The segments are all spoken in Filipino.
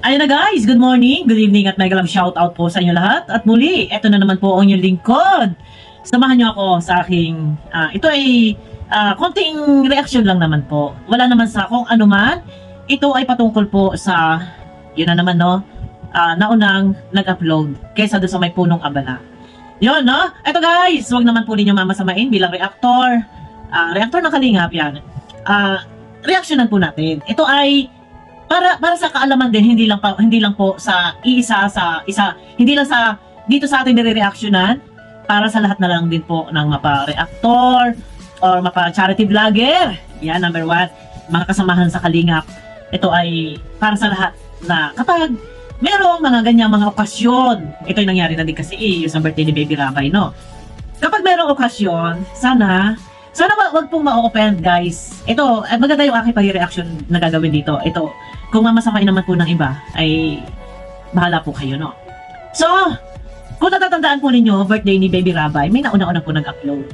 Ayun na guys, good morning, good evening at mega love shoutout po sa inyo lahat. At muli, eto na naman po ang inyong lingkod. Samahan niyo ako sa aking, ito ay konting reaction lang naman po. Wala naman sa kung ano man. Ito ay patungkol po sa, yun na naman no, naunang nag-upload kaysa doon sa may punong abala. Yun no, eto guys, wag naman po ninyo mamasamain bilang reactor. Reactor ng Kalingap yan. Reactionan po natin. Ito ay para sa kaalaman din, hindi lang po sa isa, hindi lang sa dito sa ating nire-reactionan, para sa lahat na lang din po ng mapa-reactor or mapa-charity vlogger. Yan, number 1, mga kasamahan sa Kalingap. Ito ay para sa lahat na kapag merong mga ganyang mga okasyon, ito yung nangyari na din kasi yung sa birthday ni Baby Rabay, no? Kapag merong okasyon, sana wag pong ma-offend guys. Ito, maganda yung aking pag-reaction na gagawin dito. Ito, kung mamasamain naman po ng iba, ay bahala po kayo, no? So, kung natatandaan po ninyo, birthday ni Baby Rabay, may nauna-una po nag-upload.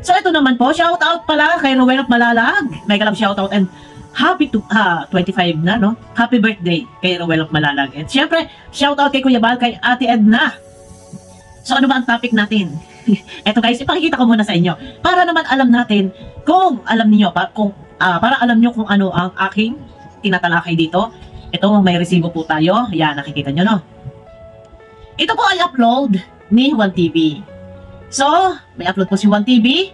So, ito naman po, shoutout pala kay Rowell of Malalag. Mega love shoutout and happy 25 na, no? Happy birthday kay Rowell of Malalag. And syempre, shoutout kay Kuya Bal, kay Ate Edna. So, ano ba ang topic natin? Eto guys, ipakikita ko muna sa inyo para naman alam natin kung alam niyo para alam niyo kung ano ang aking tinatalakay dito. Ito, may resibo po tayo. Yan, nakikita nyo, no? Ito po ay upload ni Juan TV. So, may upload po si Juan TV.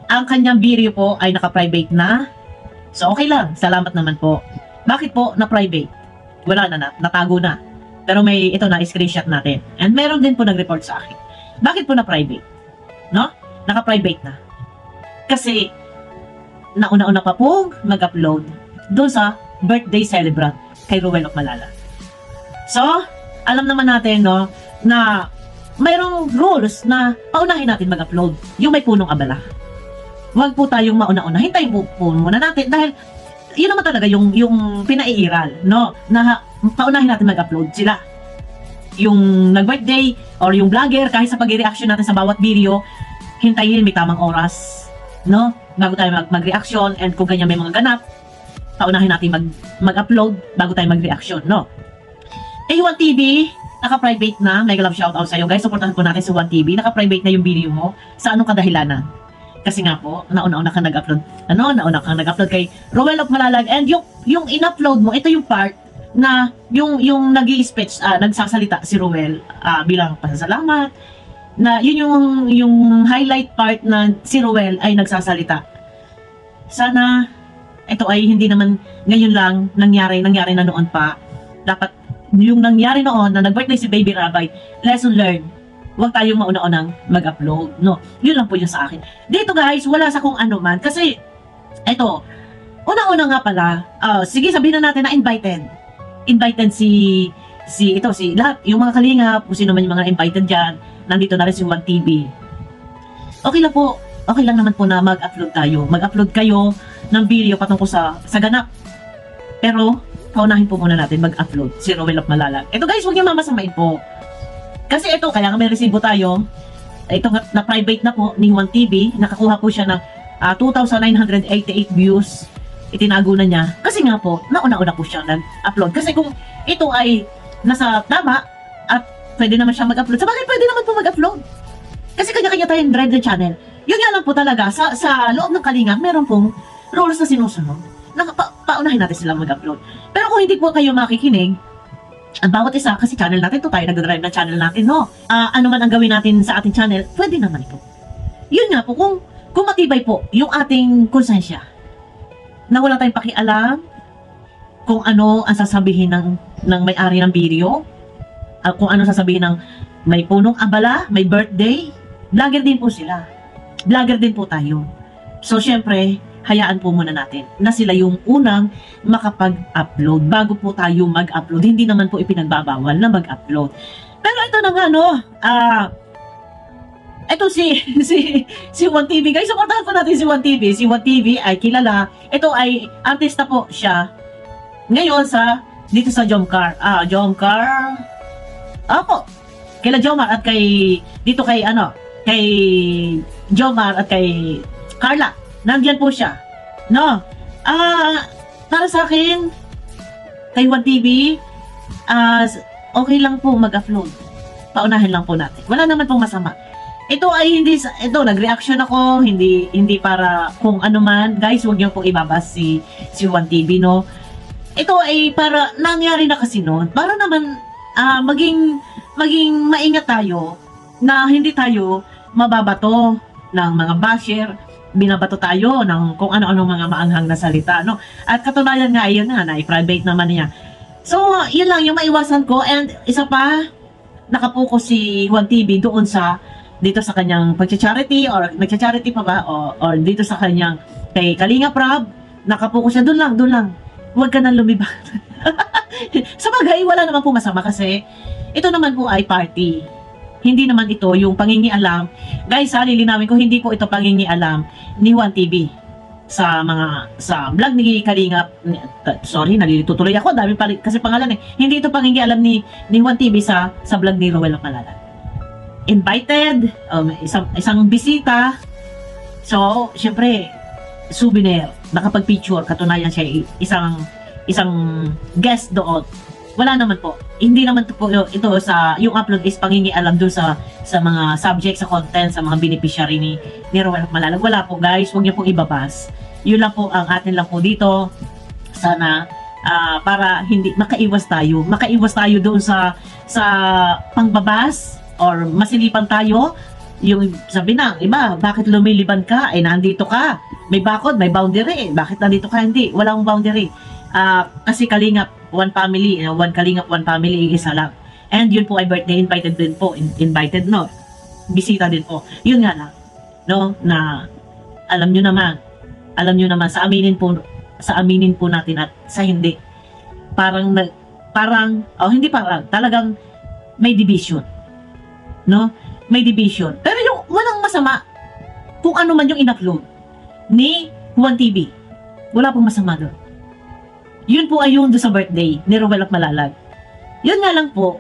Ang kanyang video po ay naka-private na. So, okay lang. Salamat naman po. Bakit po na-private? Wala na, natago na. Pero may, ito na, screenshot natin. And meron din po nag-report sa akin. Bakit po na-private? No? Naka-private na. Kasi, nauna-una pa po mag-upload doon sa birthday celebrant kay Rowell of Malalag. So, alam naman natin, no, na mayroong rules na paunahin natin mag-upload. Yung may punong abala. Huwag po tayong mauna-una. Hintayin po muna natin dahil yun naman talaga yung pinaiiral, no, na paunahin natin mag-upload sila. Yung nag-birthday or yung vlogger, kahit sa pag-reaction natin sa bawat video, hintayin may tamang oras, no, bago tayo mag-reaction. And kung ganyan may mga ganap, paunahin natin mag-upload bago tayo mag-reaction, no. Juan TV, naka-private na. Mega love shoutout sa iyo guys. Supportahan po natin si Juan TV. Naka-private na yung video mo. Sa anong kadahilanan? Kasi nga po, nauna ka nag-upload. Nauna ka nag-upload kay Rowell of Malalag. And yung in-upload mo, ito yung part na yung nag-i-speech, nagsasalita si Rowell bilang pasasalamat. Na yun yung highlight part na si Rowell ay nagsasalita. Sana ito ay hindi naman ngayon lang nangyari na noon pa. Dapat yung nangyari noon na nag-birthday si Baby Rabay, lesson learned. Huwag tayong mauna-unang mag-upload, no? Yun lang po yung sa akin. Dito guys, wala sa kung ano man. Kasi, eto, una-una nga pala, sige sabihin na natin na invited. Invited si lahat, yung mga Kalingap, kung sino man yung mga invited dyan, nandito na rin si Juan TV. Okay lang po, okay lang naman po na mag-upload tayo. Mag-upload kayo ng video patungkol sa ganap. Pero, paunahin po muna natin mag-upload si Rowell of Malalag. Ito guys, huwag niyo mamasamain po. Kasi ito, kaya nga may resibo tayo. Ito na private na po ni Juan TV. Nakakuha po siya ng 2,988 views. Itinago na niya. Kasi nga po, nauna-una po siya nag-upload. Kasi kung ito ay nasa tama at pwede naman siya mag-upload, sa bakit pwede naman po mag-upload? Kasi kanya-kanya tayong drive the channel. Yun nga lang po talaga, sa loob ng Kalingap, meron pong rules na sinusunod. Paunahin natin silang mag-upload. Pero kung hindi po kayo makikinig, ang bawat isa, kasi channel natin to, tayo nag-drive na channel natin, no? Ano man ang gawin natin sa ating channel, pwede naman po. Yun nga po, kung matibay po yung ating konsensya, na wala tayong pakialam kung ano ang sasabihin ng may-ari ng video, kung ano sasabihin ng may punong abala, may birthday, vlogger din po sila. Vlogger din po tayo. So, syempre, hayaan po muna natin na sila yung unang makapag-upload bago po tayo mag-upload. Hindi naman po ipinagbabawal na mag-upload. Pero ito na nga, no, ito si Juan TV. Guys, supportahan po natin si Juan TV. Si Juan TV ay kilala. Ito ay artista po siya ngayon dito sa Jomcar. Jomcar. Apo. Kila Jomar at kay Jomar at kay Carla. Nandiyan po siya. No? Para sa akin, kay Juan TV, okay lang po mag-upload. Paunahin lang po natin. Wala naman pong masama. Ito ay nag-reaction ako, hindi para kung ano man. Guys, huwag niyo pong ibabas si Juan TV, no? Ito ay para, nangyari na kasi noon. Para naman, maging maingat tayo na hindi tayo mababato ng mga basher, binabato tayo ng kung ano-ano mga maanghang na salita, no? At katunayan nga, ayun na i-private naman niya. So, yun lang yung maiwasan ko. And isa pa, nakapokus si Juan TV doon dito sa kanyang pag-charity or nag-charity pa ba or dito sa kanyang kay Kalinga Prab, nakapokus siya doon lang. Huwag ka nang lumibag. Sa bagay, wala naman po masama kasi ito naman po ay party. Hindi naman ito yung pangingialam. Guys, lilinawin ko, hindi po ito pangingialam ni Juan TV sa vlog ni Kalinga. Sorry, nalilito tuloy ako, dami pa kasi pangalan eh. Hindi ito pangingialam ni Juan TV sa vlog ni Rowel Malalag. Invited, isang bisita. So, syempre, souvenir, nakapag-picture, katunayan siya isang guest doon. Wala naman po. Hindi naman po ito yung upload is pangingialam doon sa mga subject, sa content, sa mga beneficiary ni Rowel Malalag. Wala po guys, huwag niyo pong ibabas. Yun lang po ang atin lang po dito. Sana para hindi makaiwas tayo doon sa pangbabas or masilipan tayo. Yung sabi na, iba, bakit lumiliban ka? Nandito ka. May bakod, may boundary. Bakit nandito ka? Hindi, walang boundary. Kasi Kalingap, one family, one Kalingap, one family, isa lang. And yun po ay birthday, invited din po. Invited, no? Bisita din po. Yun nga lang. No? Na, alam nyo naman, sa aminin po natin at sa hindi. Talagang may division. No? May division. Pero yung walang masama, kung ano man yung in-upload ni Juan TV, wala pong masama doon. Yun po ay yung doon sa birthday ni Rowel Malalag. Yun nga lang po,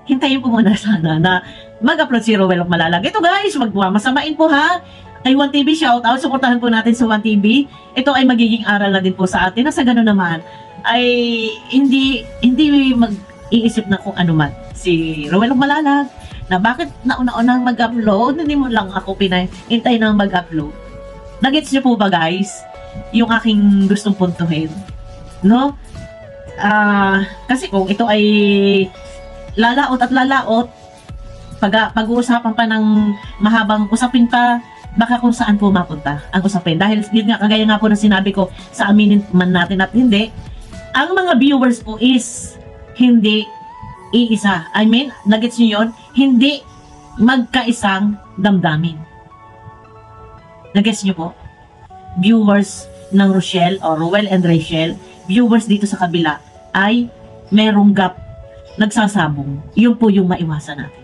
hintayin po muna sana na mag-upload si Rowel Malalag. Ito guys, masamain po ha. Kay Juan TV, shout out. Suportahan po natin sa Juan TV. Ito ay magiging aral na din po sa atin. Na sa gano'n naman, ay hindi mag-iisip na kung ano man si Rowel Malalag na bakit nauna-unang mag-upload, hindi mo lang ako pinahintay na mag-upload. Nagets niyo po ba guys yung aking gustong puntuhin? No? Kasi kung ito ay lalaot, pag-uusapan pa ng mahabang usapin pa, baka kung saan po mapunta ang usapin. Dahil yun nga, kagaya nga po na sinabi ko, sa aminin man natin at hindi, ang mga viewers po is hindi iisa. I mean, nagets nyo yun? Hindi magkaisang damdamin. Nagets nyo po? Viewers ng Rochelle or Rowel and Rachel, viewers dito sa kabila ay merong gap, nagsasabong. Yun po yung maiwasan natin.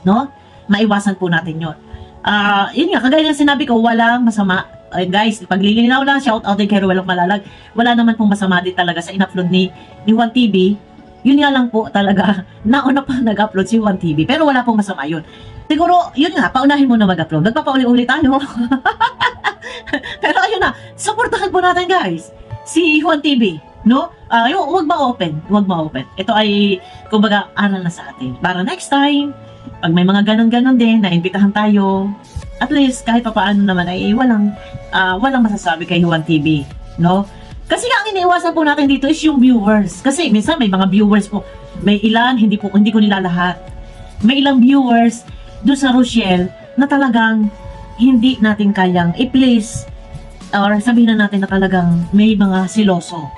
No? Maiwasan po natin yun. Yun nga, kagaya ng sinabi ko, walang masama. Guys, paglilinaw lang, shout out din kay Rowel Malalag. Wala naman pong masama din talaga sa in-upload ni Juan TV. Yun nga lang po talaga, nauna pa nag-upload si Juan TV. Pero wala pong masama yun. Siguro, yun nga, paunahin mo na mag-upload. Nagpapauli-uli tayo. Pero ayun na, supportahan po natin guys si Juan TV, no? Huwag ma-open. Ito ay, kumbaga, aral na sa atin. Para next time, pag may mga ganon-ganon din, naimbitahan tayo, at least kahit pa paano naman ay walang masasabi kay Juan TV, no? Kasi ang iniiwasan po natin dito is yung viewers. Kasi minsan may mga viewers po, may ilan, hindi ko nilalahat. May ilang viewers doon sa Rochelle na talagang hindi natin kayang i-place or sabihin na natin na talagang may mga siloso.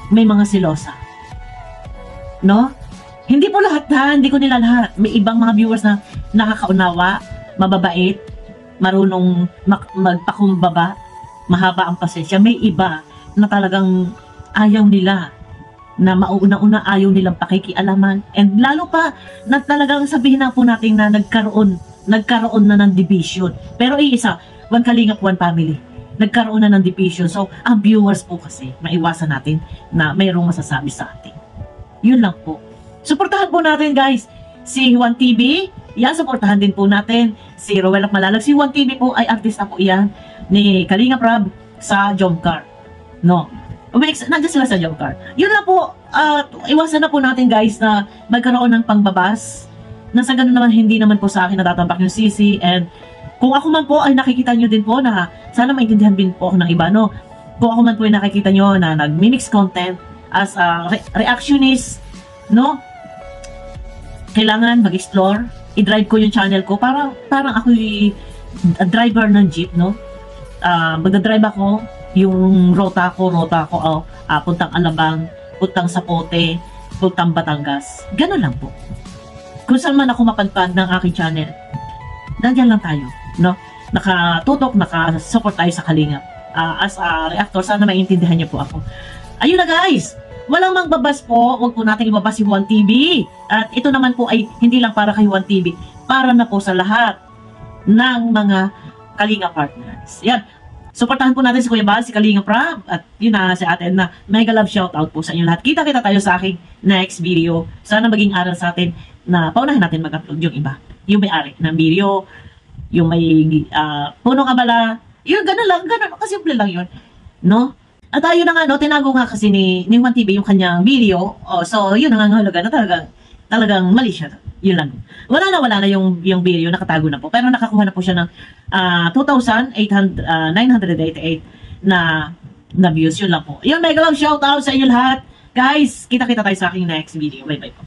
May mga silosa. No? Hindi po lahat ha, hindi ko nila lahat. May ibang mga viewers na nakakaunawa, mababait, marunong magpakumbaba, mahaba ang pasensya. May iba na talagang ayaw nila, na mauna-una ayaw nilang pakikialaman. And lalo pa na talagang sabihin na po natin na nagkaroon na ng division. Pero iisa, one Kalingap, one family. Nagkaroon na ng division. So, ang viewers po kasi, maiwasan natin na mayroong masasabi sa atin. Yun lang po. Suportahan po natin guys si Juan TV. Yan, suportahan din po natin si Rowel Malalag. Si Juan TV po ay artista po yan ni Kalinga Prab sa Jomcar. No. Nandiyan sila sa jump car. Yun lang po, iwasan na po natin guys na magkaroon ng pangbabas. Na sa ganun naman, hindi naman po sa akin natatampak yung sisi. And kung ako man po ay nakikita nyo din po na sana maintindihan din po ako ng iba, no? Kung ako man po ay nakikita nyo na nag-mimix content as a reactionist, no? Kailangan mag-explore. I-drive ko yung channel ko. Parang ako yung driver ng jeep, no? Magdadrive ako. Yung rota ko, puntang Alabang, puntang Sapote, puntang Batangas. Ganun lang po. Kung saan man ako mapadpad ng aking channel, nandiyan lang tayo, no? Nakatutok, nakasupport tayo sa Kalingap. As a reactor, sana maintindihan niyo po ako. Ayun na guys! Walang magbabas po, huwag po natin ibabas si Juan TV. At ito naman po ay hindi lang para kay Juan TV, para na po sa lahat ng mga Kalingap partners. Yan. Suportahan po natin si Kuya Bal, si Kalinga Prab, at yun na si Ate Edna. Mega love shoutout po sa inyo lahat. Kita-kita tayo sa aking next video. Sana maging aral sa atin na paunahin natin mag-upload yung iba. Yung may-ari ng video, yung may punong abala, yun, ganun lang, kasimple lang yun. No? At ayun na nga, no, tinago nga kasi ni Juan TV yung kanyang video. So, yun na nga halaga na talagang mali siya. Yun lang. Wala na yung video, nakatago na po. Pero nakakuha na po siya ng 2,988 na views. Yun lang po. Yun, mega love shoutout sa inyo lahat. Guys, kita-kita tayo sa aking next video. Bye-bye po.